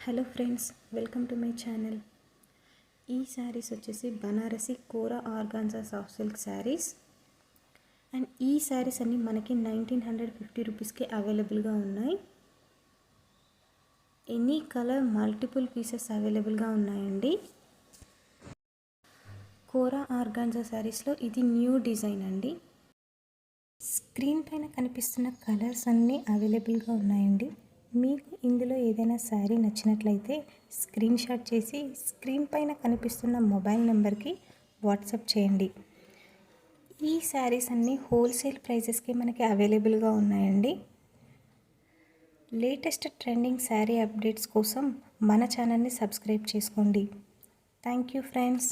Hello friends, welcome to my channel. ఈ శారీస్ వచ్చేసి Banarasi Kora organza soft silk saris. And ఈ శారీస్ అన్నీ మనకి 1950 రూపీస్కి అవైలబుల్గా ఉన్నాయి. ఎనీ కలర్ మల్టిపుల్ పీసెస్ అవైలబుల్గా ఉన్నాయండి. కోరా ఆర్గాన్జా శారీస్లో ఇది న్యూ డిజైన్ అండి. స్క్రీన్ పైన కనిపిస్తున్న కలర్స్ అన్నీ అవైలబుల్గా ఉన్నాయండి. మీకు ఇందులో ఏదైనా శారీ నచ్చినట్లయితే స్క్రీన్ షాట్ చేసి స్క్రీన్ పైన కనిపిస్తున్న మొబైల్ నెంబర్కి వాట్సాప్ చేయండి. ఈ శారీస్ అన్నీ హోల్సేల్ ప్రైజెస్కి మనకి అవైలబుల్గా ఉన్నాయండి. లేటెస్ట్ ట్రెండింగ్ శారీ అప్డేట్స్ కోసం మన ఛానల్ని సబ్స్క్రైబ్ చేసుకోండి. Thank you friends.